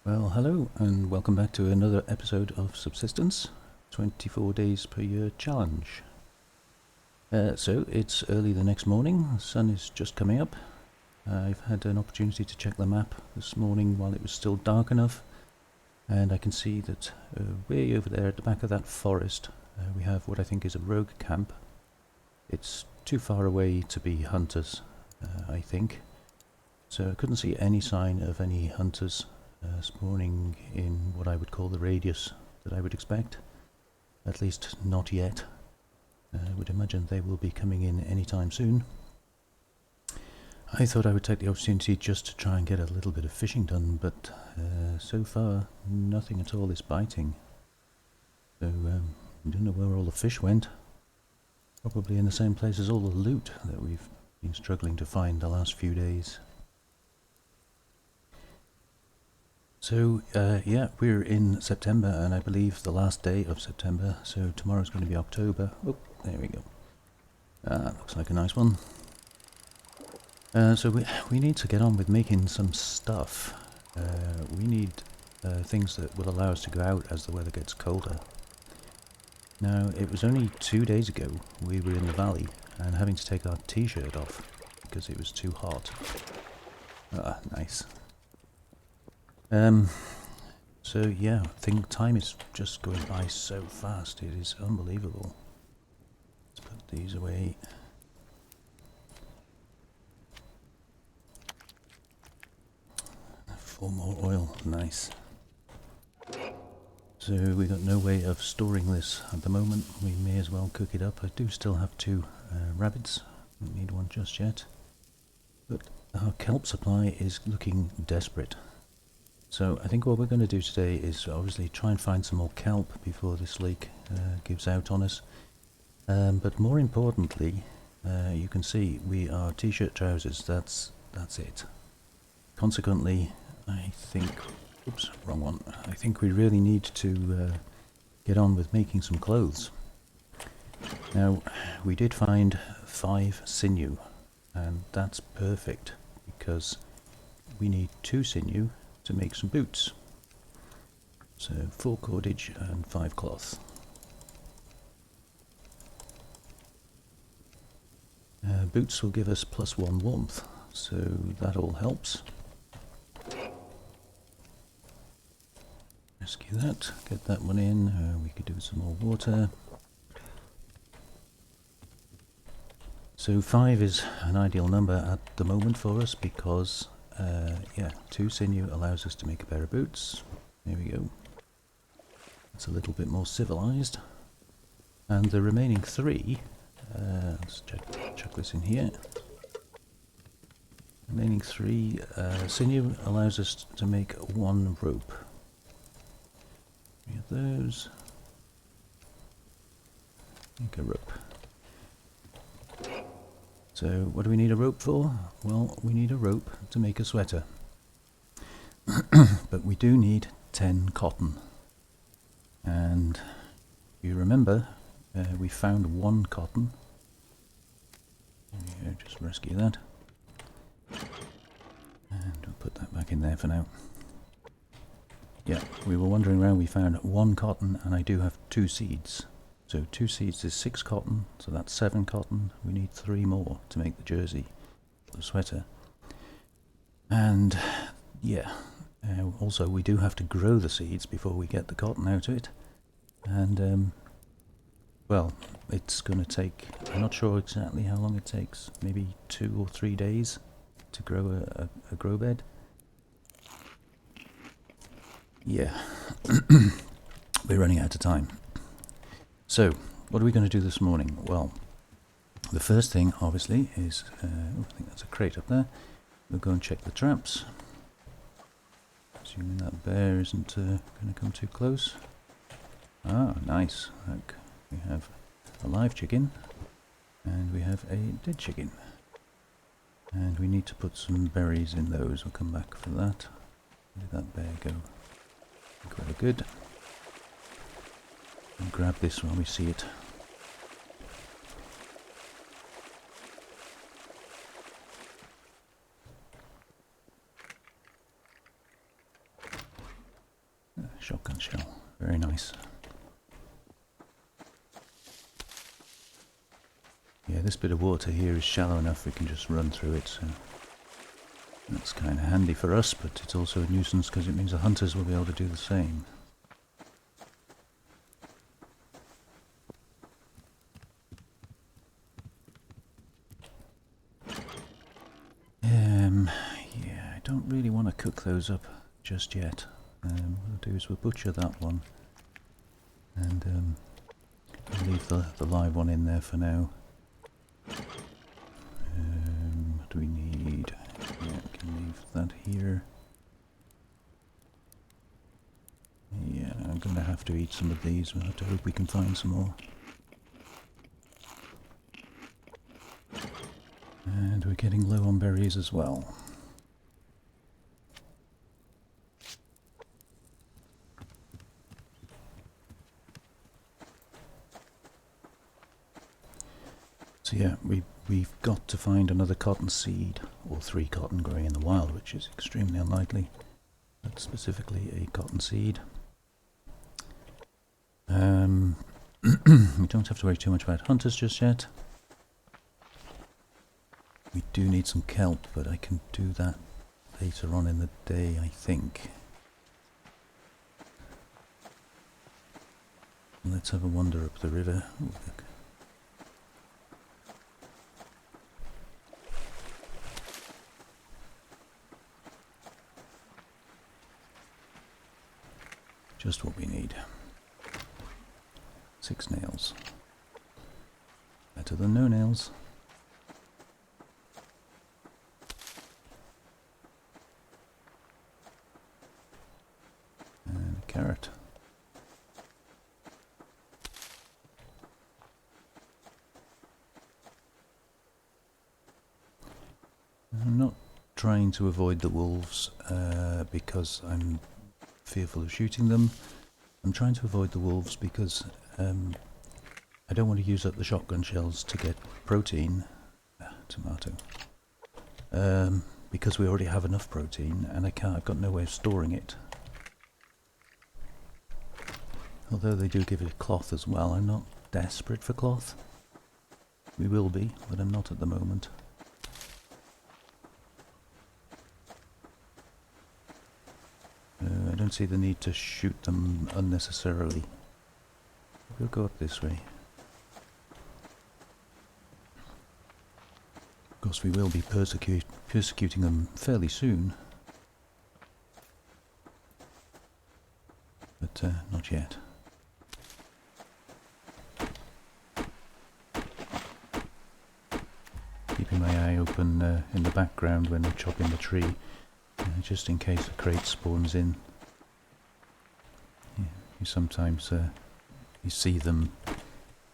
Well, hello and welcome back to another episode of Subsistence, 24 days per year challenge. So it's early the next morning, the sun is just coming up. I've had an opportunity to check the map this morning while it was still dark enough, and I can see that way over there at the back of that forest we have what I think is a rogue camp. It's too far away to be hunters, I think, so I couldn't see any sign of any hunters spawning in what I would call the radius that I would expect. At least not yet. I would imagine they will be coming in anytime soon. I thought I would take the opportunity just to try and get a little bit of fishing done, but so far nothing at all is biting. So I don't know where all the fish went. Probably in the same place as all the loot that we've been struggling to find the last few days. So, yeah, we're in September, and I believe the last day of September, so tomorrow's going to be October. Oh, there we go. Looks like a nice one. So we need to get on with making some stuff. We need things that will allow us to go out as the weather gets colder. Now, it was only 2 days ago we were in the valley, and having to take our t-shirt off because it was too hot. Nice. So yeah, I think time is just going by so fast, it is unbelievable. Let's put these away. For more oil, nice. So we got no way of storing this at the moment, we may as well cook it up. I do still have 2 rabbits, don't need one just yet. But our kelp supply is looking desperate. So I think what we're going to do today is obviously try and find some more kelp before this lake gives out on us. But more importantly, you can see we are t-shirt trousers, that's it. Consequently, I think, oops, wrong one. I think we really need to get on with making some clothes. Now, we did find 5 sinew, and that's perfect because we need 2 sinew to make some boots. So 4 cordage and 5 cloth. Boots will give us +1 warmth, so that all helps. Rescue that, get that one in, we could do some more water. So 5 is an ideal number at the moment for us because yeah, 2 sinew allows us to make a pair of boots. There we go. It's a little bit more civilized. And the remaining 3, let's chuck this in here. Remaining 3 sinew allows us to make 1 rope. We have those. Make a rope. So what do we need a rope for? Well, we need a rope to make a sweater. But we do need 10 cotton. And you remember, we found 1 cotton. There we go, just rescue that. And we'll put that back in there for now. Yeah, we were wandering around, we found 1 cotton, and I do have 2 seeds. So 2 seeds is 6 cotton, so that's 7 cotton. We need 3 more to make the jersey, the sweater. And yeah, also we do have to grow the seeds before we get the cotton out of it. And well, it's going to take, I'm not sure exactly how long it takes, maybe 2 or 3 days to grow a grow bed. Yeah, we're running out of time. So, what are we going to do this morning? Well, the first thing, obviously, is, I think that's a crate up there. We'll go and check the traps. Assuming that bear isn't going to come too close. Ah, nice. Look, we have a live chicken, and we have a dead chicken. And we need to put some berries in those. We'll come back for that. Where did that bear go? Very good. And grab this while we see it. shotgun shell. Very nice. Yeah, this bit of water here is shallow enough we can just run through it, so that's kind of handy for us, but it's also a nuisance because it means the hunters will be able to do the same. Yeah, I don't really want to cook those up just yet. What we'll do is we'll butcher that one and leave the live one in there for now. What do we need? Yeah, we can leave that here. Yeah, I'm going to have to eat some of these. We'll have to hope we can find some more. And we're getting low on berries as well. So yeah, we've got to find another cotton seed, or 3 cotton growing in the wild, which is extremely unlikely, but specifically a cotton seed. We don't have to worry too much about hunters just yet. We do need some kelp, but I can do that later on in the day, I think. Let's have a wander up the river. Ooh, look. Just what we need. 6 nails. Better than no nails. And a carrot. I'm not trying to avoid the wolves because I'm fearful of shooting them. I'm trying to avoid the wolves because I don't want to use up the shotgun shells to get protein. Tomato. Because we already have enough protein and I've got no way of storing it. Although they do give it cloth as well. I'm not desperate for cloth. We will be, but I'm not at the moment. I don't see the need to shoot them unnecessarily. We'll go up this way. Of course, we will be persecuting them fairly soon. But not yet. Keeping my eye open in the background when I'm chopping the tree. Just in case a crate spawns in. Yeah, you sometimes you see them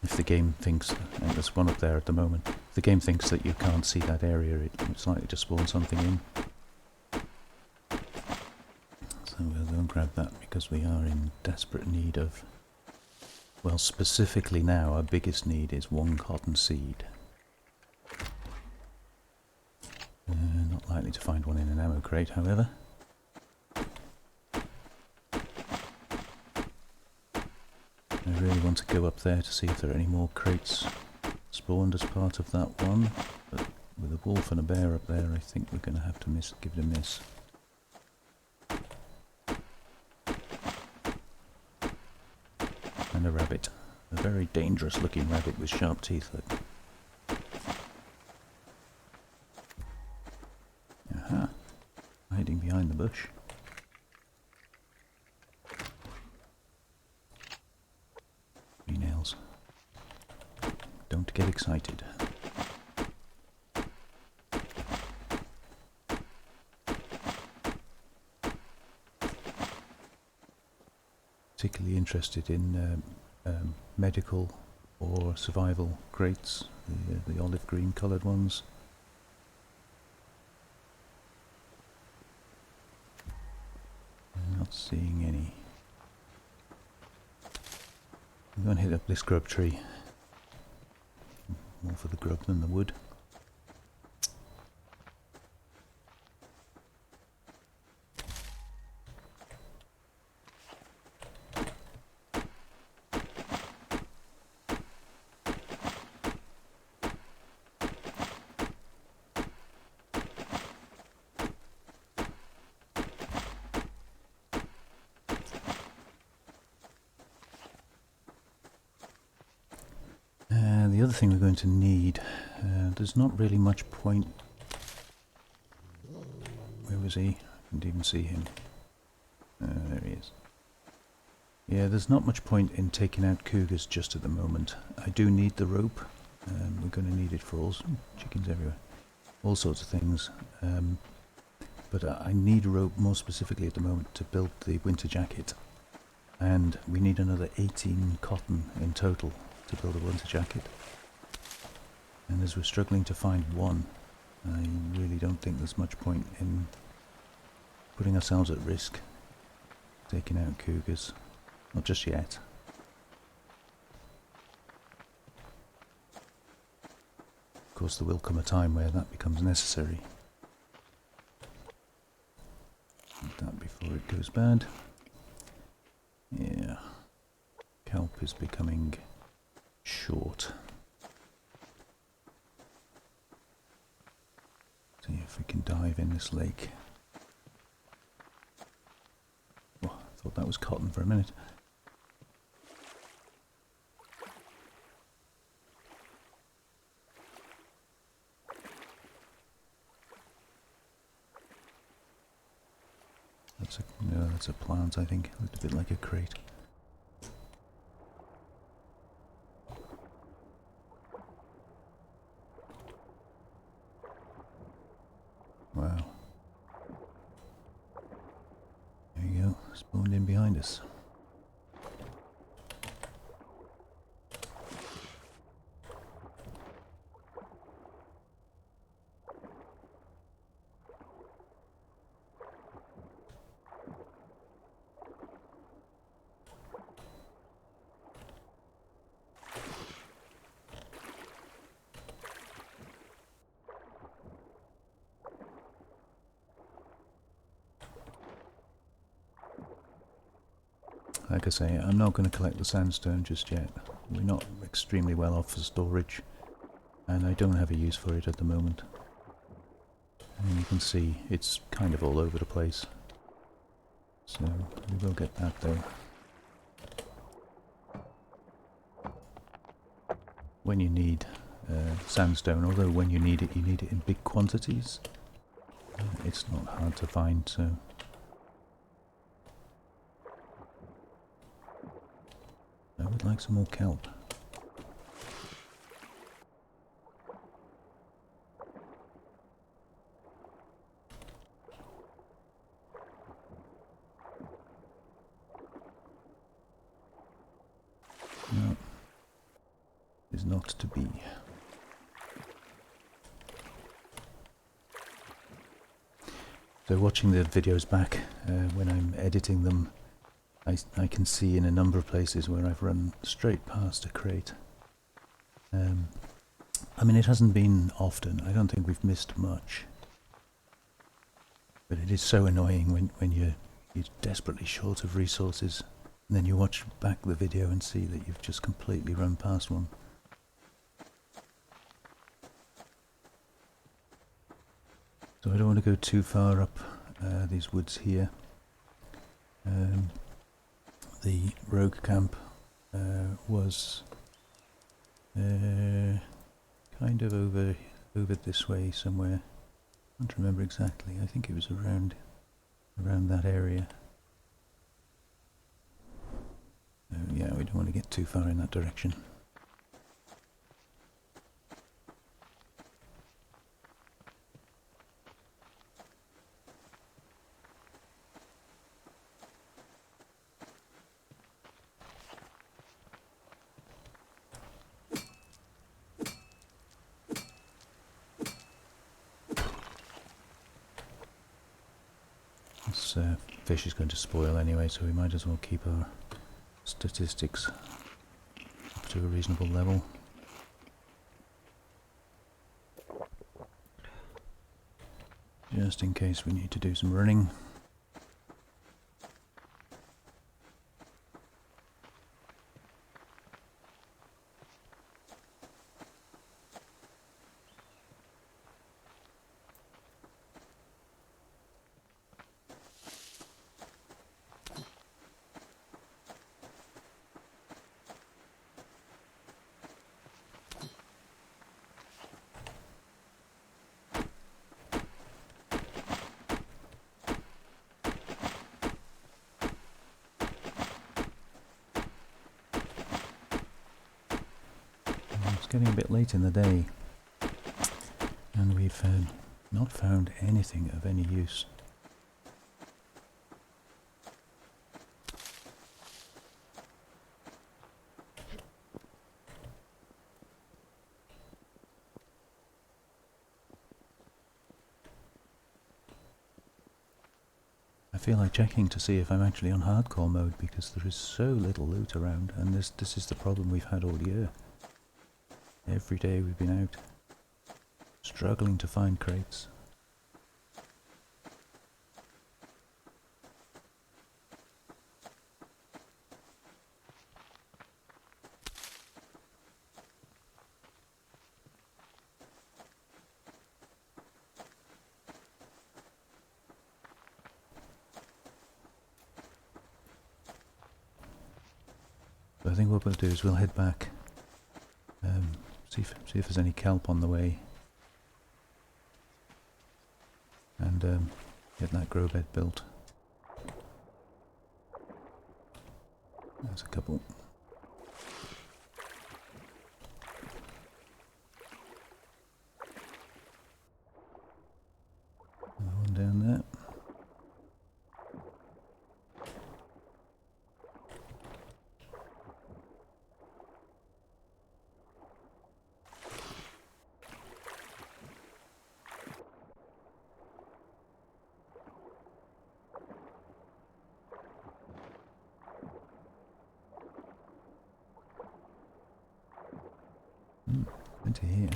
if the game thinks, and there's one up there at the moment, if the game thinks that you can't see that area, it's likely to spawn something in. So we'll go and grab that because we are in desperate need of, well, specifically now our biggest need is 1 cotton seed. Not likely to find one in an ammo crate, however. I really want to go up there to see if there are any more crates spawned as part of that one, but with a wolf and a bear up there, I think we're going to have to give it a miss. And a rabbit. A very dangerous looking rabbit with sharp teeth, look. Aha, hiding behind the bush. Nails. Don't get excited. Particularly interested in medical or survival crates, the olive green coloured ones. I'm not seeing any. I'm going to hit up this grub tree. More for the grub than the wood. other thing we're going to need, there's not really much point. Where was he? I didn't even see him. There he is. Yeah, there's not much point in taking out cougars just at the moment. I do need the rope. We're going to need it for all chickens everywhere, all sorts of things. But I need a rope more specifically at the moment to build the winter jacket. And we need another 18 cotton in total to build a winter jacket. And as we're struggling to find one, I really don't think there's much point in putting ourselves at risk taking out cougars. Not just yet. Of course, there will come a time where that becomes necessary. Eat that before it goes bad. Yeah. Kelp is becoming short. See if we can dive in this lake. Oh, I thought that was cotton for a minute. That's a plant, I think. Looked a bit like a crate. Wow. There you go, spawned in behind us. Like I say, I'm not going to collect the sandstone just yet. We're not extremely well off for storage, and I don't have a use for it at the moment. And you can see it's kind of all over the place. So we will get that though. When you need sandstone, although when you need it in big quantities. It's not hard to find, so... I would like some more kelp. No, is not to be. So watching the videos back, when I'm editing them, I can see in a number of places where I've run straight past a crate. I mean, it hasn't been often. I don't think we've missed much. But it is so annoying when you're desperately short of resources, and then you watch back the video and see that you've just completely run past one. So I don't want to go too far up these woods here. The rogue camp was kind of over this way somewhere. I can't remember exactly. I think it was around that area. Yeah, we don't want to get too far in that direction. This fish is going to spoil anyway, so we might as well keep our statistics up to a reasonable level. Just in case we need to do some running. getting a bit late in the day, and we've not found anything of any use. I feel like checking to see if I'm actually on hardcore mode, because there is so little loot around, and this is the problem we've had all year. Every day we've been out, struggling to find crates. So I think what we'll do is we'll head back, see if there's any kelp on the way, and get that grow bed built. There's a couple. Another one down there. Into here.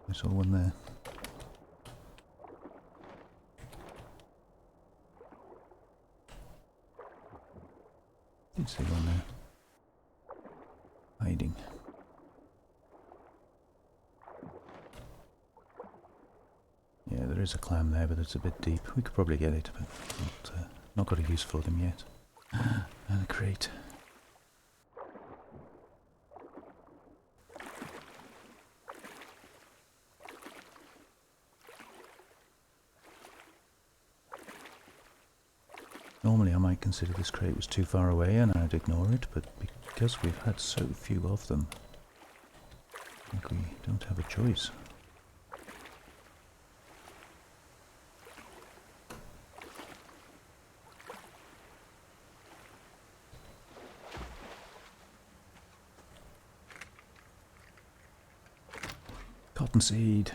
I saw one there. Did see one there. Hiding. Yeah, there is a clam there, but it's a bit deep. We could probably get it, but not got a use for them yet. And a crate. Normally I might consider this crate was too far away and I'd ignore it, but because we've had so few of them, I think we don't have a choice. Cottonseed.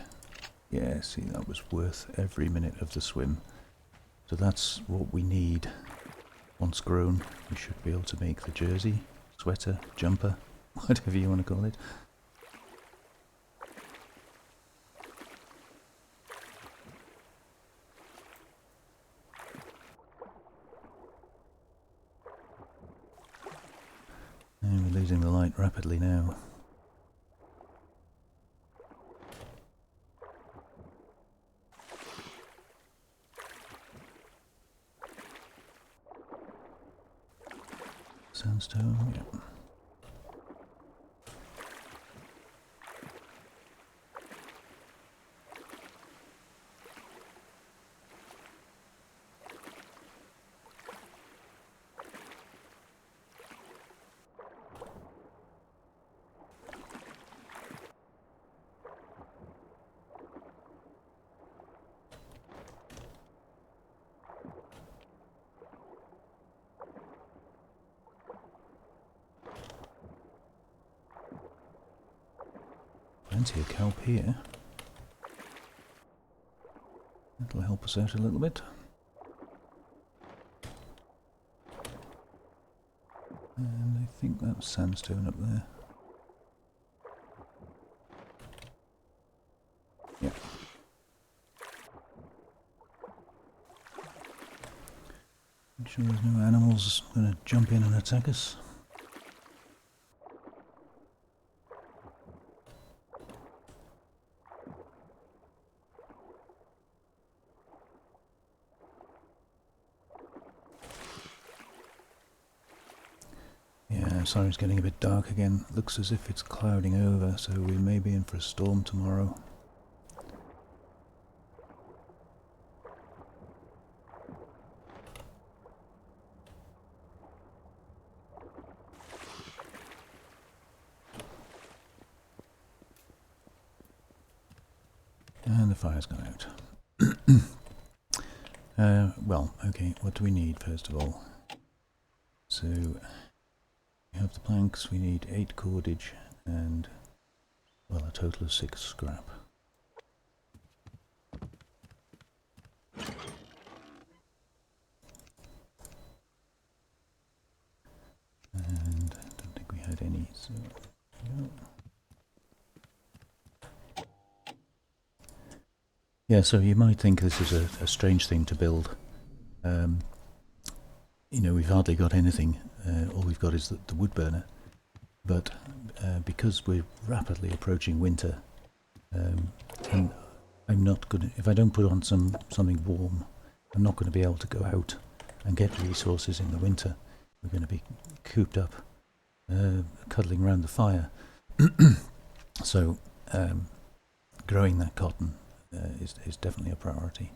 Yeah, see, that was worth every minute of the swim. So that's what we need. Once grown, we should be able to make the jersey, sweater, jumper, whatever you want to call it. And we're losing the light rapidly now. Sandstone, yeah. Plenty of kelp here. That'll help us out a little bit. And I think that's sandstone up there. Yep. Make sure there's no animals going to jump in and attack us. Yeah, Sorry, it's getting a bit dark again. Looks as if it's clouding over, so we may be in for a storm tomorrow. And the fire's gone out. Well, okay, what do we need first of all? So, we have the planks, we need 8 cordage and, well, a total of 6 scrap. And I don't think we had any, so no. Yeah, so you might think this is a strange thing to build. You know, we've hardly got anything. All we've got is the wood burner. But because we're rapidly approaching winter, and I'm not going to, if I don't put on something warm, I'm not going to be able to go out and get resources in the winter. We're going to be cooped up, cuddling around the fire. So, growing that cotton is definitely a priority.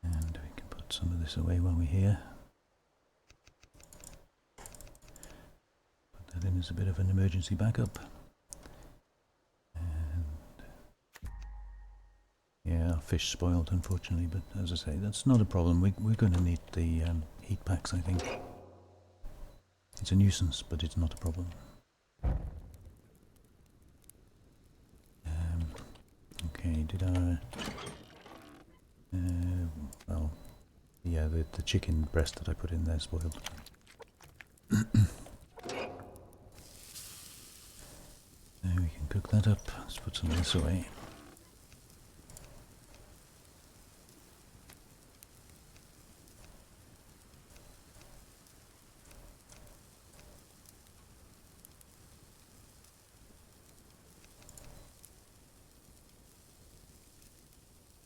And we can put some of this away while we're here. Put that in as a bit of an emergency backup. And yeah, our fish spoiled unfortunately, but as I say, that's not a problem. We're going to need the heat packs, I think. It's a nuisance, but it's not a problem. Okay, did our... well, yeah, the chicken breast that I put in there spoiled. So we can cook that up. Let's put some of this away.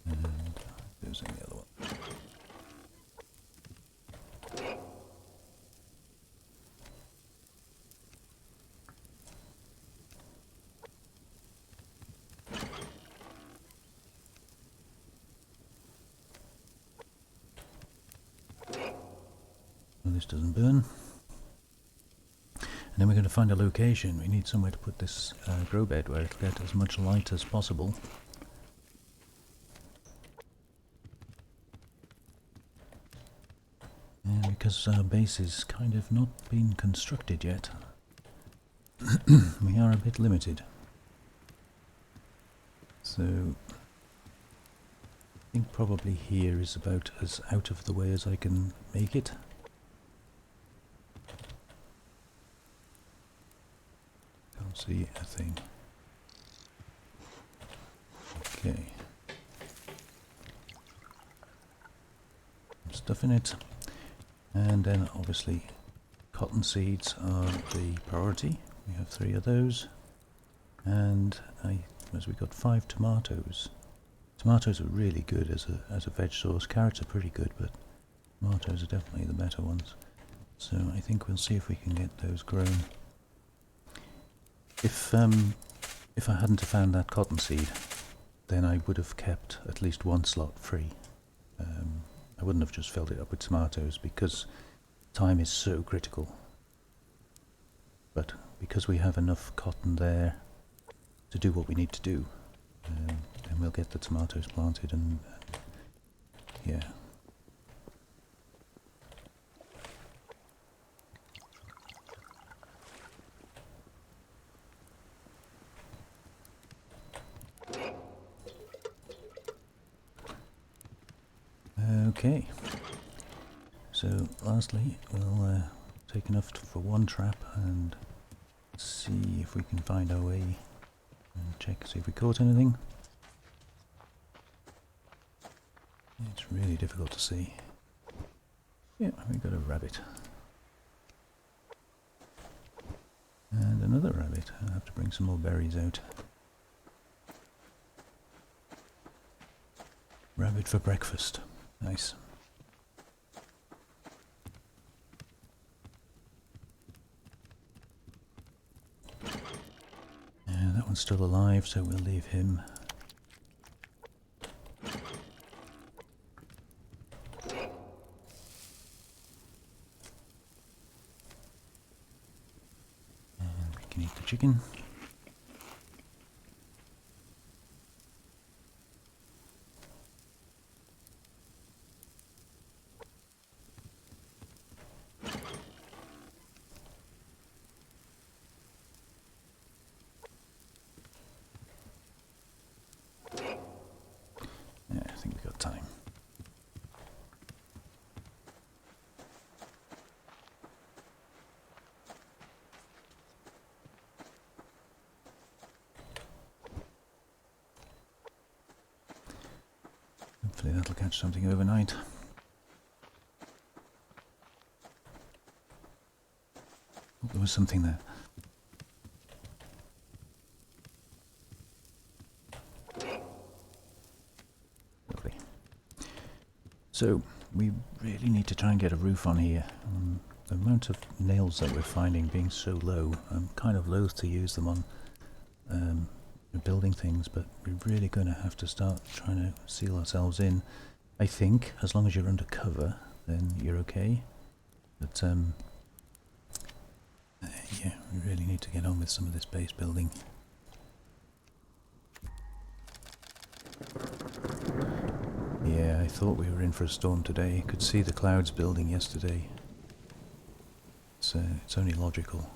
The other one. Well, this doesn't burn. And then we're going to find a location. We need somewhere to put this grow bed where it'll get as much light as possible. Because our base is kind of not been constructed yet, we are a bit limited. So I think probably here is about as out of the way as I can make it. Can't see a thing. Okay. Stuff in it. And then obviously cotton seeds are the priority. We have 3 of those. And we got 5 tomatoes. Tomatoes are really good as a veg source. Carrots are pretty good, but tomatoes are definitely the better ones. So I think we'll see if we can get those grown. If I hadn't have found that cottonseed, then I would have kept at least 1 slot free. I wouldn't have just filled it up with tomatoes because time is so critical. But because we have enough cotton there to do what we need to do, then we'll get the tomatoes planted and yeah. Okay, so lastly we'll take enough for 1 trap and see if we can find our way and check, see if we caught anything. It's really difficult to see. Yeah, we got a rabbit. And another rabbit. I'll have to bring some more berries out. Rabbit for breakfast. Nice. That one's still alive, so we'll leave him. And we can eat the chicken. Yeah, I think we've got time. Hopefully that'll catch something overnight. Oh, there was something there. Lovely. So, we really need to try and get a roof on here. The amount of nails that we're finding being so low, I'm kind of loath to use them on building things, but we're really going to have to start trying to seal ourselves in. I think, as long as you're under cover, then you're okay. But, yeah, we really need to get on with some of this base building. Yeah, I thought we were in for a storm today. Could see the clouds building yesterday. So it's only logical.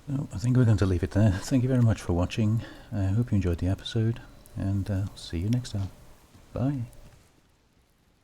So I think we're going to leave it there. Thank you very much for watching. I hope you enjoyed the episode, and I'll see you next time. Bye.